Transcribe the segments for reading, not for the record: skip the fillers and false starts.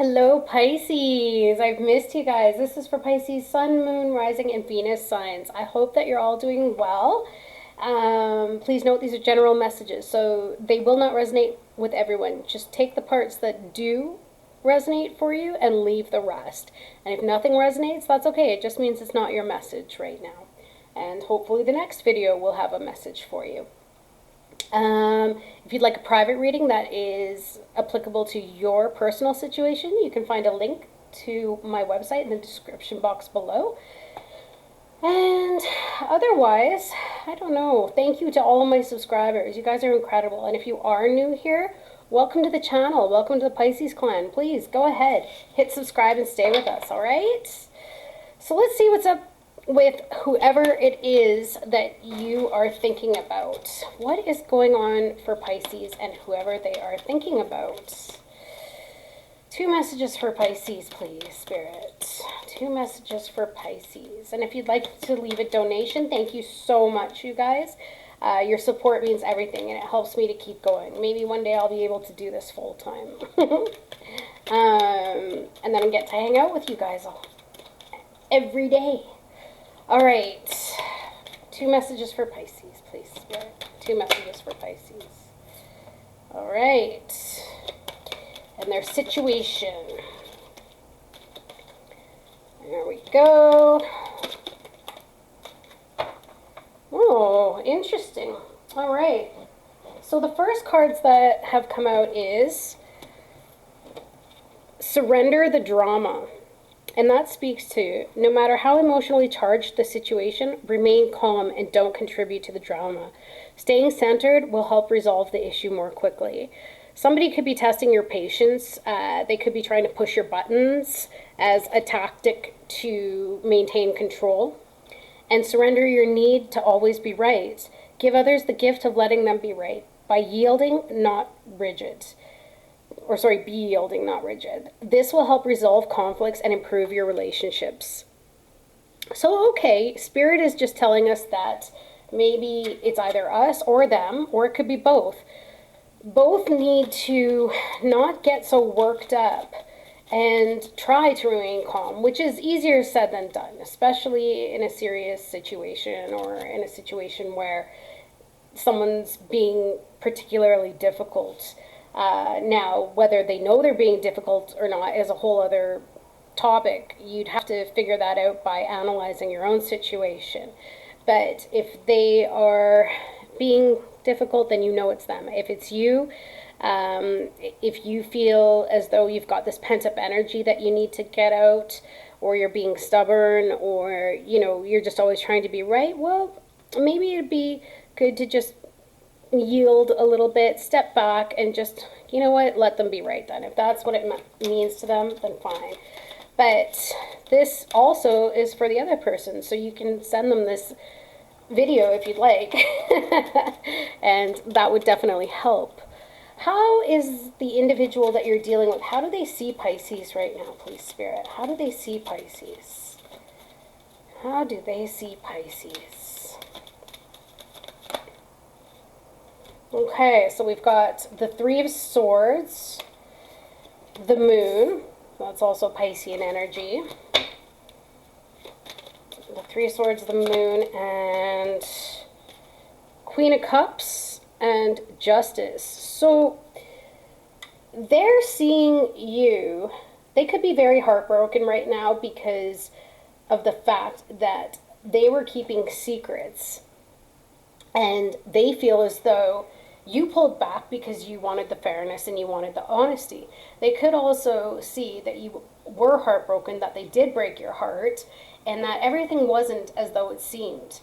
Hello, Pisces. I've missed you guys. This is for Pisces, Sun, Moon, Rising, and Venus signs. I hope that you're all doing well. Please note these are general messages, so they will not resonate with everyone. Just take the parts that do resonate for you and leave the rest. And if nothing resonates, that's okay. It just means it's not your message right now. And hopefully the next video will have a message for you. If you'd like a private reading that is applicable to your personal situation, you can find a link to my website in the description box below. And otherwise, I don't know. Thank you to all of my subscribers. You guys are incredible. And if you are new here, welcome to the channel. Welcome to the Pisces clan. Please go ahead, hit subscribe and stay with us, all right? So let's see what's up with whoever it is that you are thinking about. What is going on for Pisces and whoever they are thinking about? Two messages for Pisces, please, Spirit. Two messages for Pisces. And if you'd like to leave a donation, thank you so much, you guys. Your support means everything, and it helps me to keep going. Maybe one day I'll be able to do this full time. And then I get to hang out with you guys every day. All right, two messages for Pisces, please, Spirit. Two messages for Pisces. All right, and their situation. There we go. Oh, interesting. All right, so the first cards that have come out is Surrender the Drama. And that speaks to, no matter how emotionally charged the situation, remain calm and don't contribute to the drama. Staying centered will help resolve the issue more quickly. Somebody could be testing your patience. They could be trying to push your buttons as a tactic to maintain control. And surrender your need to always be right. Give others the gift of letting them be right by yielding, not rigid. Be yielding, not rigid. This will help resolve conflicts and improve your relationships. So, okay, Spirit is just telling us that maybe it's either us or them, or it could be both. Both need to not get so worked up and try to remain calm, which is easier said than done, especially in a serious situation or in a situation where someone's being particularly difficult. Now, whether they know they're being difficult or not is a whole other topic. You'd have to figure that out by analyzing your own situation. But if they are being difficult, then you know it's them. If it's you, if you feel as though you've got this pent-up energy that you need to get out, or you're being stubborn, or, you're just always trying to be right, well, maybe it'd be good to just yield a little bit, step back, and just, let them be right then. If that's what it means to them, then fine. But this also is for the other person, so you can send them this video if you'd like, and that would definitely help. How is the individual that you're dealing with, how do they see Pisces right now, please, Spirit? How do they see Pisces? How do they see Pisces? Okay, so we've got the Three of Swords, the Moon, that's also Piscean energy, the Three of Swords, the Moon, and Queen of Cups, and Justice. So they're seeing you, they could be very heartbroken right now because of the fact that they were keeping secrets, and they feel as though you pulled back because you wanted the fairness and you wanted the honesty. They could also see that you were heartbroken, that they did break your heart, and that everything wasn't as though it seemed.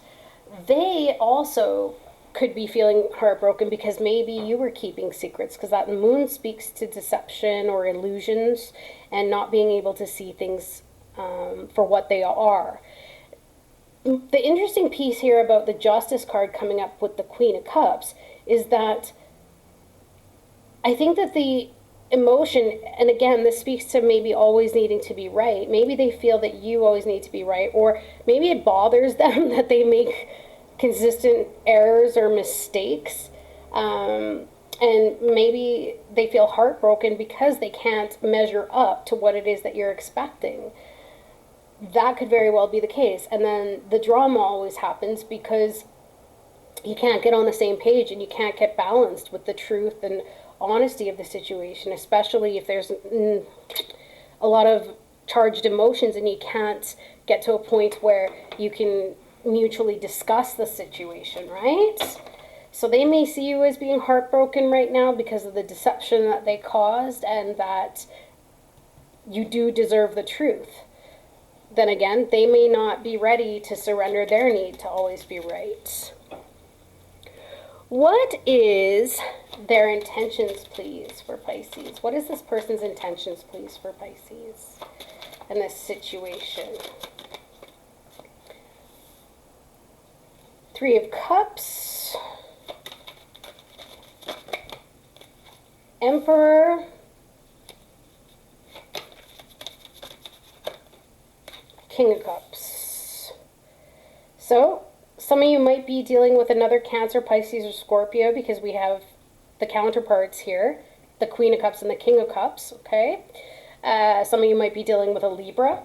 They also could be feeling heartbroken because maybe you were keeping secrets, because that moon speaks to deception or illusions and not being able to see things for what they are. The interesting piece here about the Justice card coming up with the Queen of Cups is that I think that the emotion, and again, this speaks to maybe always needing to be right. Maybe they feel that you always need to be right, or maybe it bothers them that they make consistent errors or mistakes. And maybe they feel heartbroken because they can't measure up to what it is that you're expecting. That could very well be the case. And then the drama always happens because you can't get on the same page and you can't get balanced with the truth and honesty of the situation, especially if there's a lot of charged emotions and you can't get to a point where you can mutually discuss the situation, right? So they may see you as being heartbroken right now because of the deception that they caused and that you do deserve the truth. Then again, they may not be ready to surrender their need to always be right. What is their intentions, please, for Pisces? What is this person's intentions, please, for Pisces in this situation? Three of Cups, Emperor, King of Cups. So, some of you might be dealing with another Cancer, Pisces, or Scorpio because we have the counterparts here, the Queen of Cups and the King of Cups, okay? Some of you might be dealing with a Libra.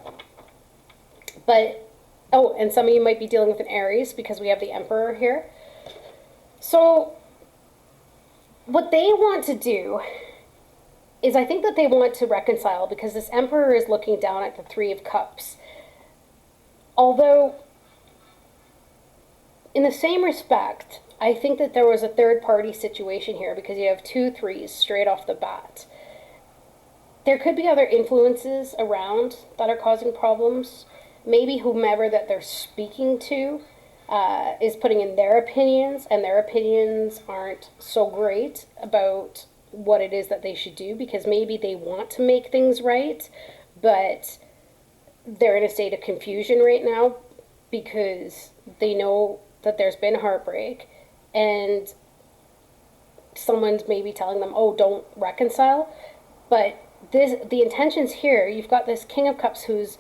And some of you might be dealing with an Aries because we have the Emperor here. So, what they want to do is I think that they want to reconcile because this Emperor is looking down at the Three of Cups. Although, in the same respect, I think that there was a third-party situation here because you have 2 3s straight off the bat. There could be other influences around that are causing problems. Maybe whomever that they're speaking to is putting in their opinions, and their opinions aren't so great about what it is that they should do because maybe they want to make things right, but they're in a state of confusion right now because they know that there's been heartbreak and someone's maybe telling them, oh, don't reconcile. But the intentions here, you've got this King of Cups who's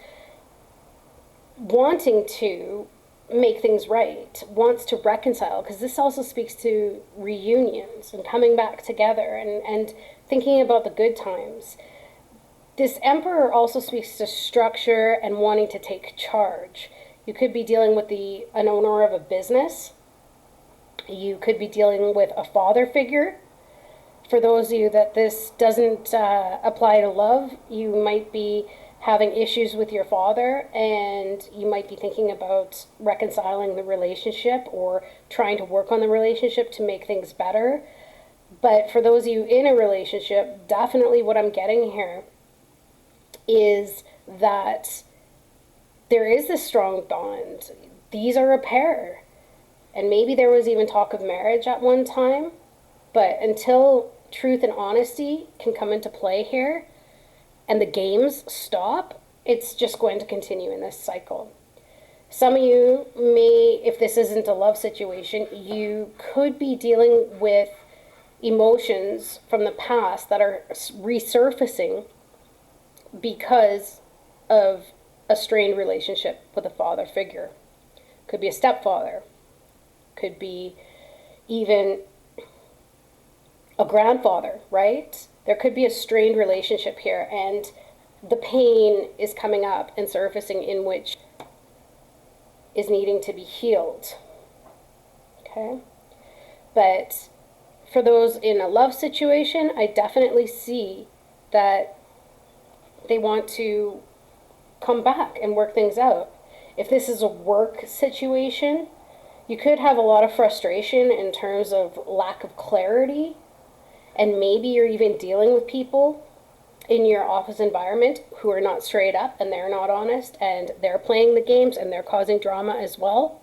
wanting to make things right, wants to reconcile, because this also speaks to reunions and coming back together and thinking about the good times. This Emperor also speaks to structure and wanting to take charge. You could be dealing with an owner of a business. You could be dealing with a father figure. For those of you that this doesn't apply to love, you might be having issues with your father and you might be thinking about reconciling the relationship or trying to work on the relationship to make things better. But for those of you in a relationship, definitely what I'm getting here is that there is this strong bond. These are a pair. And maybe there was even talk of marriage at one time. But until truth and honesty can come into play here and the games stop, it's just going to continue in this cycle. Some of you may, if this isn't a love situation, you could be dealing with emotions from the past that are resurfacing because of a strained relationship with a father figure. Could be a stepfather. Could be even a grandfather, right? There could be a strained relationship here, and the pain is coming up and surfacing in which is needing to be healed. Okay? But for those in a love situation, I definitely see that they want to come back and work things out. If this is a work situation, you could have a lot of frustration in terms of lack of clarity, and maybe you're even dealing with people in your office environment who are not straight up and they're not honest and they're playing the games and they're causing drama as well.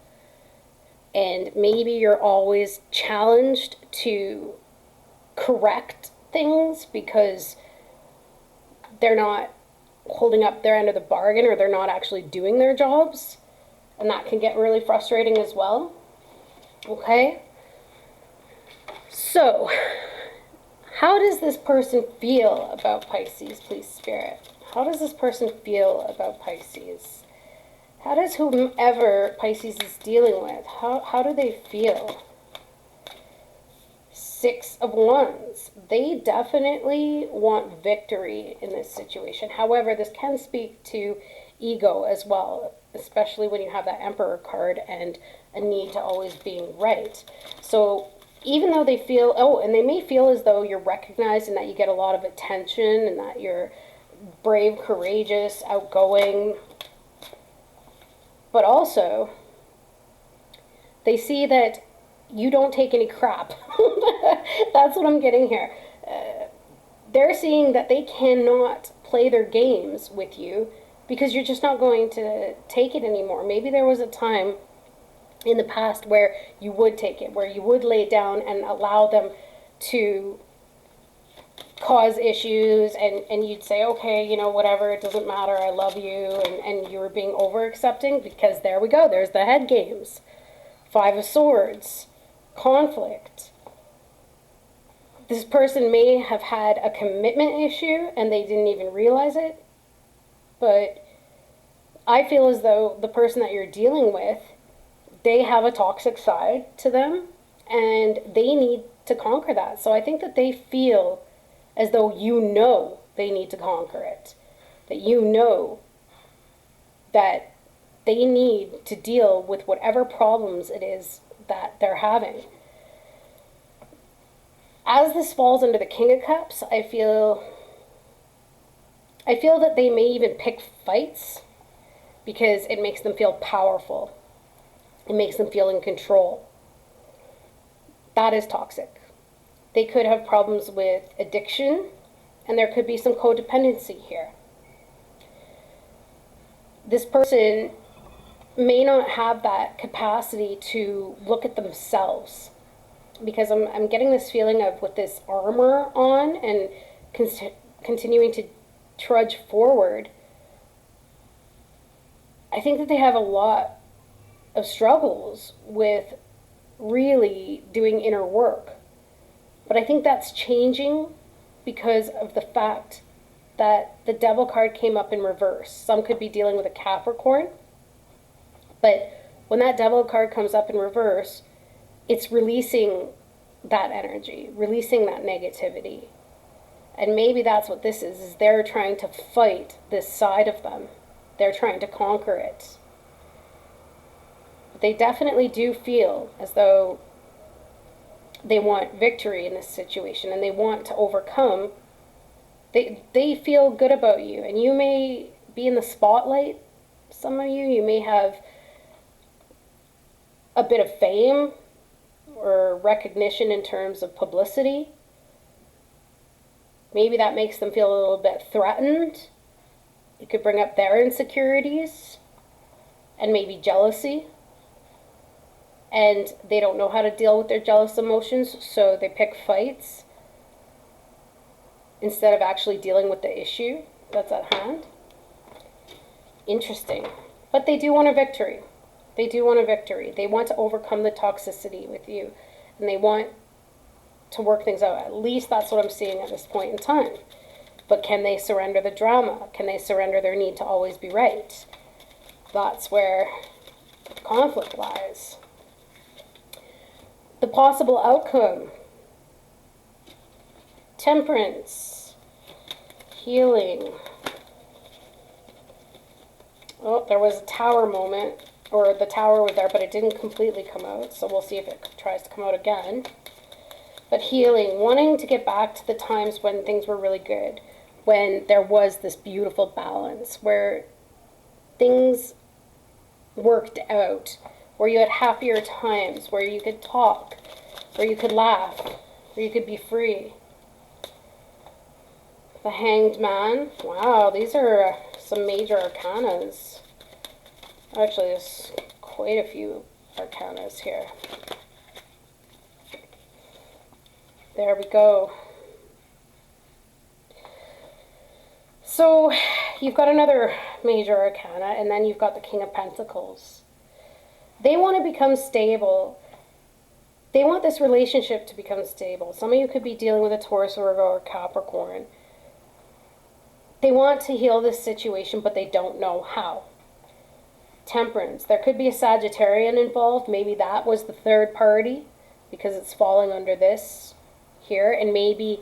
And maybe you're always challenged to correct things because they're not holding up their end of the bargain or they're not actually doing their jobs. And that can get really frustrating as well. Okay? So, how does this person feel about Pisces, please, Spirit? How does this person feel about Pisces? How does whomever Pisces is dealing with, how do they feel? Six of Wands. They definitely want victory in this situation. However, this can speak to ego as well, especially when you have that Emperor card and a need to always being right. So even though they feel, oh, and they may feel as though you're recognized and that you get a lot of attention and that you're brave, courageous, outgoing, but also they see that you don't take any crap. That's what I'm getting here. They're seeing that they cannot play their games with you because you're just not going to take it anymore. Maybe there was a time in the past where you would take it, where you would lay it down and allow them to cause issues, and you'd say, okay, you know, whatever, it doesn't matter, I love you, and you were being over accepting, because there we go, there's the head games. Five of Swords, conflict. This person may have had a commitment issue and they didn't even realize it, but I feel as though the person that you're dealing with, they have a toxic side to them and they need to conquer that. So I think that they feel as though you know they need to conquer it, that you know that they need to deal with whatever problems it is that they're having. As this falls under the King of Cups, I feel that they may even pick fights because it makes them feel powerful. It makes them feel in control. That is toxic. They could have problems with addiction, and there could be some codependency here. This person may not have that capacity to look at themselves, because I'm getting this feeling of, with this armor on and continuing to trudge forward, I think that they have a lot of struggles with really doing inner work. But I think that's changing because of the fact that the Devil card came up in reverse. Some could be dealing with a Capricorn, but when that Devil card comes up in reverse, it's releasing that energy, releasing that negativity. And maybe that's what this is they're trying to fight this side of them. They're trying to conquer it. But they definitely do feel as though they want victory in this situation and they want to overcome. They feel good about you, and you may be in the spotlight. Some of you may have a bit of fame or recognition in terms of publicity. Maybe that makes them feel a little bit threatened. It could bring up their insecurities and maybe jealousy. And they don't know how to deal with their jealous emotions, so they pick fights instead of actually dealing with the issue that's at hand. Interesting. But they do want a victory. They do want a victory. They want to overcome the toxicity with you, and they want to work things out. At least that's what I'm seeing at this point in time. But can they surrender the drama? Can they surrender their need to always be right? That's where the conflict lies. The possible outcome: Temperance, healing. Oh, there was a Tower moment, or the Tower was there, but it didn't completely come out, so we'll see if it tries to come out again. But healing, wanting to get back to the times when things were really good, when there was this beautiful balance, where things worked out, where you had happier times, where you could talk, where you could laugh, where you could be free. The Hanged Man. Wow, these are some major arcanas. Actually, there's quite a few arcanas here. There we go. So you've got another major arcana, and then you've got the King of Pentacles. They want to become stable. They want this relationship to become stable. Some of you could be dealing with a Taurus, Virgo, or Capricorn. They want to heal this situation, but they don't know how. Temperance. There could be a Sagittarian involved. Maybe that was the third party, because it's falling under this here, and maybe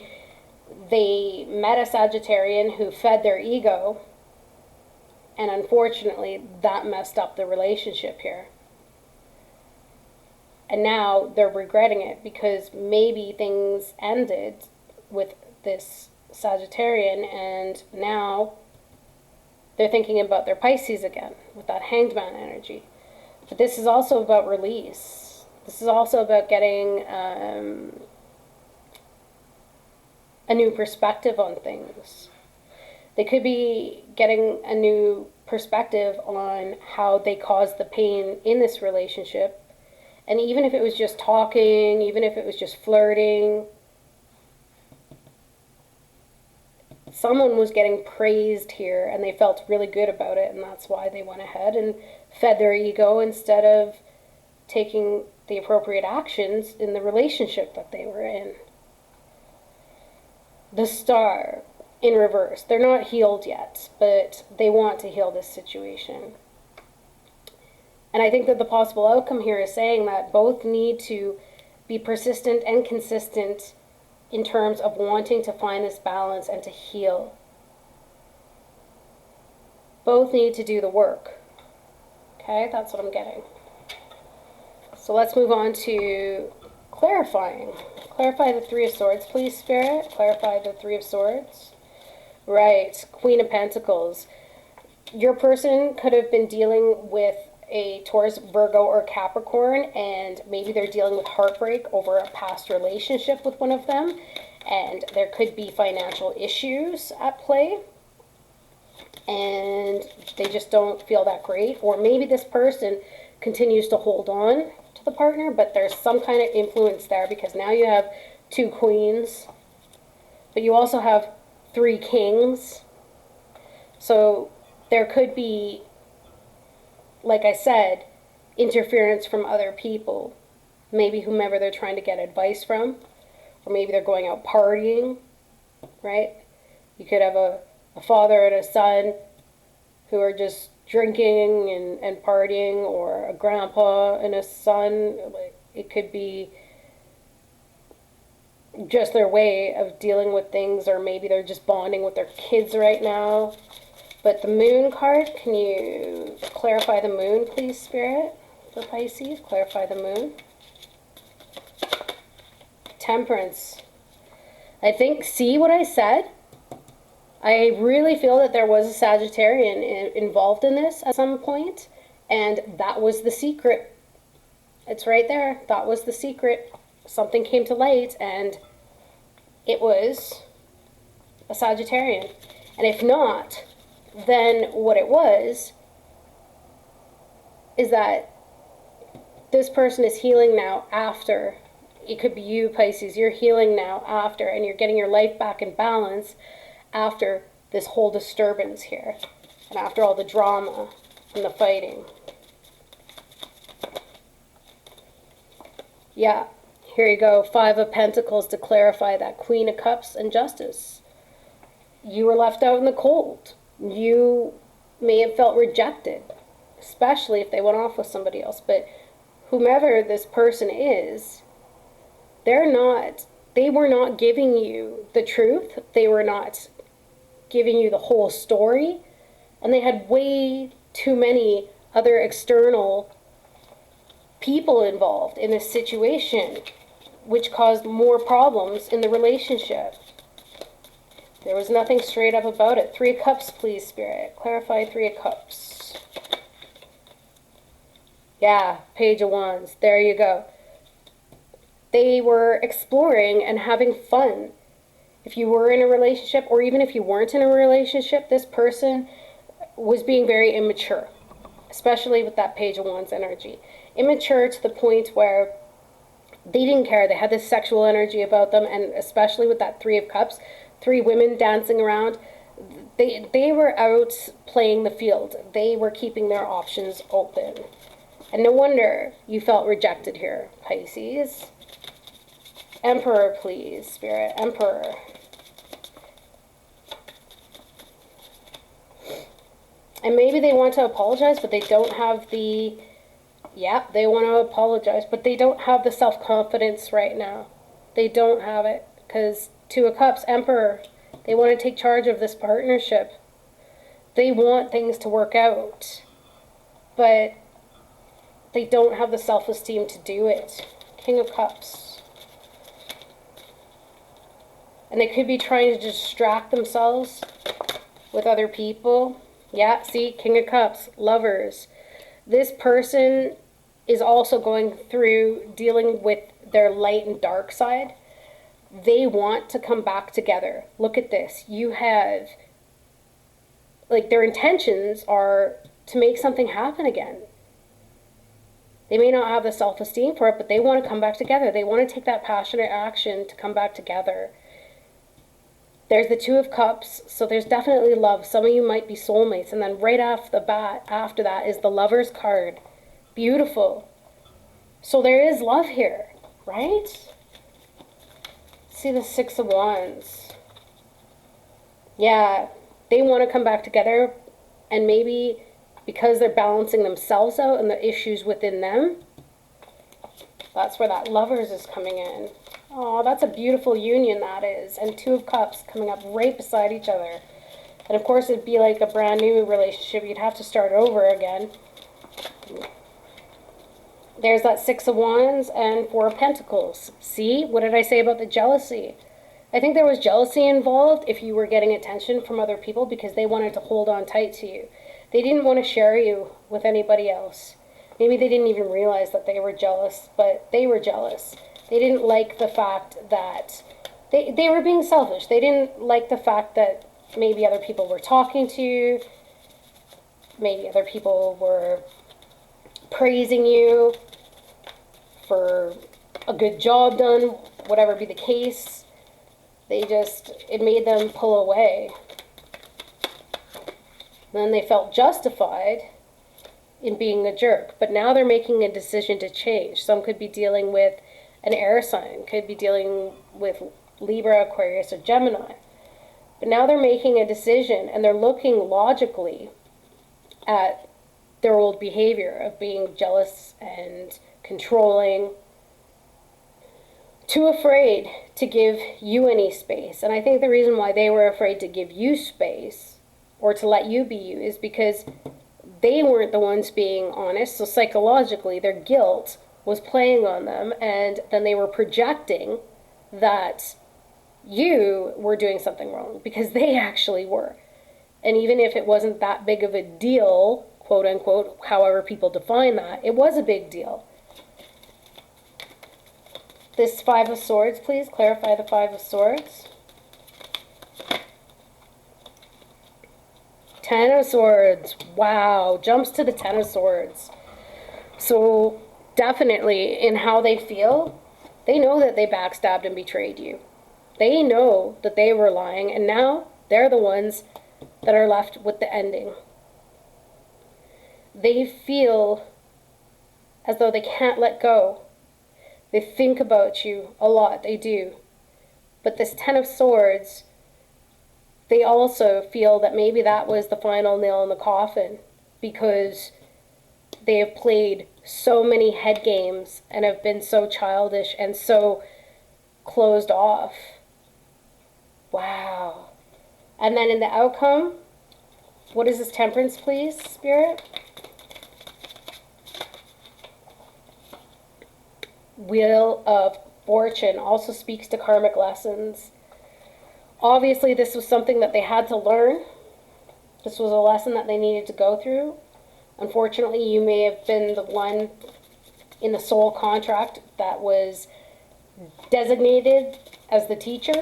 they met a Sagittarian who fed their ego, and unfortunately that messed up the relationship here. And now they're regretting it because maybe things ended with this Sagittarian, and now they're thinking about their Pisces again with that Hanged Man energy. But this is also about release. This is also about getting a new perspective on things. They could be getting a new perspective on how they caused the pain in this relationship. And even if it was just talking, even if it was just flirting, someone was getting praised here and they felt really good about it, and that's why they went ahead and fed their ego instead of taking the appropriate actions in the relationship that they were in. The Star in reverse. They're not healed yet, but they want to heal this situation. And I think that the possible outcome here is saying that both need to be persistent and consistent in terms of wanting to find this balance and to heal. Both need to do the work. Okay, that's what I'm getting. So let's move on to clarifying. Clarify the Three of Swords, please, Spirit. Clarify the Three of Swords. Right, Queen of Pentacles. Your person could have been dealing with a Taurus, Virgo, or Capricorn, and maybe they're dealing with heartbreak over a past relationship with one of them, and there could be financial issues at play, and they just don't feel that great. Or maybe this person continues to hold on to the partner, but there's some kind of influence there, because now you have two queens, but you also have three kings. So there could be, like I said, interference from other people, maybe whomever they're trying to get advice from, or maybe they're going out partying, right? You could have a father and a son who are just drinking and partying, or a grandpa and a son. It could be just their way of dealing with things, or maybe they're just bonding with their kids right now. But the Moon card, can you clarify the Moon, please, Spirit, for Pisces? Clarify the Moon. Temperance. I think, see what I said? I really feel that there was a Sagittarian involved in this at some point, and that was the secret. It's right there. That was the secret. Something came to light, and it was a Sagittarian. And if not, then what it was is that this person is healing now after. It could be you, Pisces. You're healing now after, and you're getting your life back in balance after this whole disturbance here, and after all the drama and the fighting. Yeah, here you go. Five of Pentacles to clarify that. Queen of Cups and Justice. You were left out in the cold. You may have felt rejected, especially if they went off with somebody else. But whomever this person is, they were not giving you the truth. They were not giving you the whole story. And they had way too many other external people involved in this situation, which caused more problems in the relationship. There was nothing straight up about it. Three of Cups, please, Spirit. Clarify Three of Cups. Yeah, Page of Wands. There you go. They were exploring and having fun. If you were in a relationship, or even if you weren't in a relationship, this person was being very immature, especially with that Page of Wands energy. Immature to the point where they didn't care. They had this sexual energy about them, and especially with that Three of Cups, three women dancing around. They were out playing the field. They were keeping their options open. And no wonder you felt rejected here, Pisces. Emperor, please, Spirit. Emperor. And maybe they want to apologize, but they don't have the... Yeah, they want to apologize, but they don't have the self-confidence right now. They don't have it. because Two of Cups, Emperor, they want to take charge of this partnership. They want things to work out, but they don't have the self-esteem to do it. King of Cups. And they could be trying to distract themselves with other people. Yeah, see, King of Cups, Lovers. This person is also going through dealing with their light and dark side. They want to come back together. Look at this. You have, like, their intentions are to make something happen again. They may not have the self-esteem for it, but they want to come back together. They want to take that passionate action to come back together. There's the Two of Cups, so there's definitely love. Some of you might be soulmates. And then right off the bat, after that, is the Lover's card. Beautiful. So there is love here, right? See the Six of Wands. Yeah, they want to come back together, and maybe because they're balancing themselves out and the issues within them, that's where that Lovers is coming in. Oh, that's a beautiful union, that is. And Two of Cups coming up right beside each other. And of course, it'd be like a brand new relationship. You'd have to start over again. There's that Six of Wands and Four of Pentacles. See, what did I say about the jealousy? I think there was jealousy involved if you were getting attention from other people because they wanted to hold on tight to you. They didn't want to share you with anybody else. Maybe they didn't even realize that they were jealous, but they were jealous. They didn't like the fact that they were being selfish. They didn't like the fact that maybe other people were talking to you. Maybe other people were praising you for a good job done, whatever be the case. It made them pull away. Then they felt justified in being a jerk, but now they're making a decision to change. Some could be dealing with an air sign, could be dealing with Libra, Aquarius, or Gemini. But now they're making a decision, and they're looking logically at their old behavior of being jealous and controlling, too afraid to give you any space. And I think the reason why they were afraid to give you space or to let you be you is because they weren't the ones being honest. So psychologically, their guilt was playing on them, and then they were projecting that you were doing something wrong because they actually were. And even if it wasn't that big of a deal, quote unquote, however people define that, it was a big deal. This Five of Swords, please clarify the Five of Swords. Ten of Swords. Wow, jumps to the Ten of Swords. So definitely in how they feel, they know that they backstabbed and betrayed you. They know that they were lying, and now they're the ones that are left with the ending. They feel as though they can't let go. They think about you a lot, they do. But this Ten of Swords, they also feel that maybe that was the final nail in the coffin because they have played so many head games and have been so childish and so closed off. Wow. And then in the outcome, what is this Temperance, please, Spirit? Wheel of Fortune also speaks to karmic lessons. Obviously, this was something that they had to learn. This was a lesson that they needed to go through. Unfortunately, you may have been the one in the soul contract that was designated as the teacher.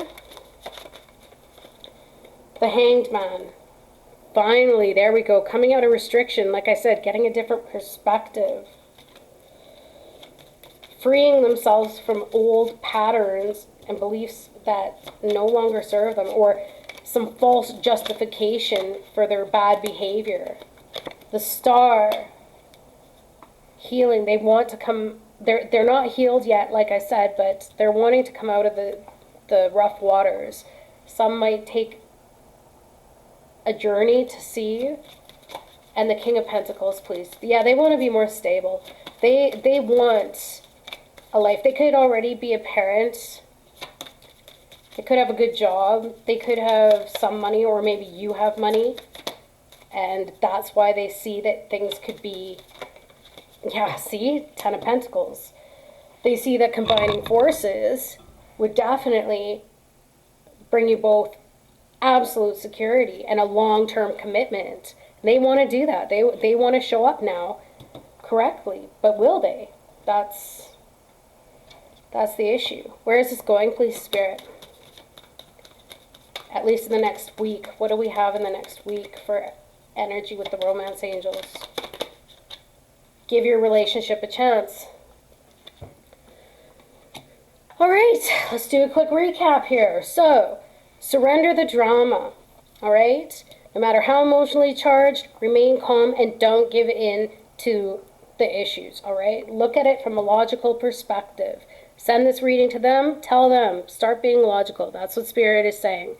The Hanged Man. Finally, there we go. Coming out of restriction, like I said, getting a different perspective. Freeing themselves from old patterns and beliefs that no longer serve them, or some false justification for their bad behavior. The Star. Healing. They want to come, they're not healed yet, like I said, but they're wanting to come out of the rough waters. Some might take a journey to see you. And the King of Pentacles, please. Yeah, they want to be more stable. They want a life. They could already be a parent They could have a good job. They could have some money, or maybe you have money. And that's why they see that things could be, yeah, see, Ten of Pentacles. They see that combining forces would definitely bring you both absolute security and a long-term commitment. They want to do that. They want to show up now correctly, but will they? That's the issue. Where is this going, please, Spirit? At least in the next week. What do we have in the next week for energy with the romance angels? Give your relationship a chance. All right, let's do a quick recap here. So, surrender the drama, all right? No matter how emotionally charged, remain calm and don't give in to the issues, all right? Look at it from a logical perspective. Send this reading to them, tell them, start being logical. That's what Spirit is saying.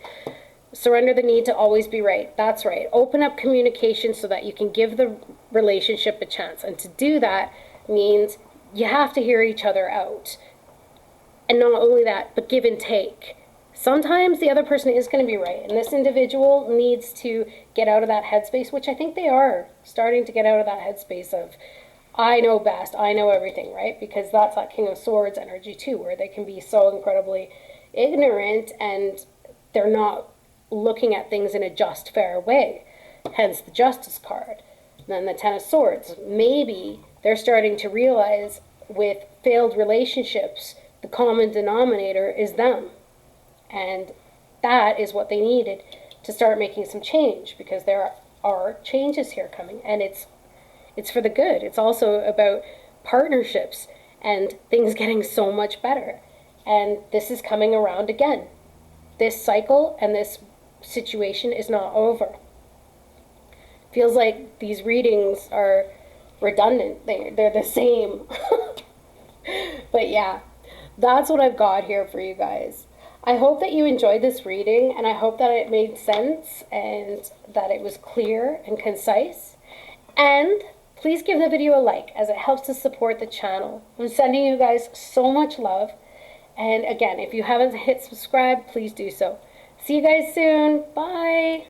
Surrender the need to always be right. That's right. Open up communication so that you can give the relationship a chance. And to do that means you have to hear each other out. And not only that, but give and take. Sometimes the other person is going to be right, and this individual needs to get out of that headspace, which I think they are starting to get out of that headspace of, I know best, I know everything, right? Because that's that King of Swords energy too, where they can be so incredibly ignorant and they're not looking at things in a just, fair way. Hence the Justice card. Then the Ten of Swords. Maybe they're starting to realize with failed relationships, the common denominator is them. And that is what they needed to start making some change, because there are changes here coming, and it's for the good. It's also about partnerships and things getting so much better. And this is coming around again. This cycle and this situation is not over. Feels like these readings are redundant. They're the same. But yeah, that's what I've got here for you guys. I hope that you enjoyed this reading, and I hope that it made sense and that it was clear and concise. And please give the video a like, as it helps to support the channel. I'm sending you guys so much love. And again, if you haven't hit subscribe, please do so. See you guys soon. Bye.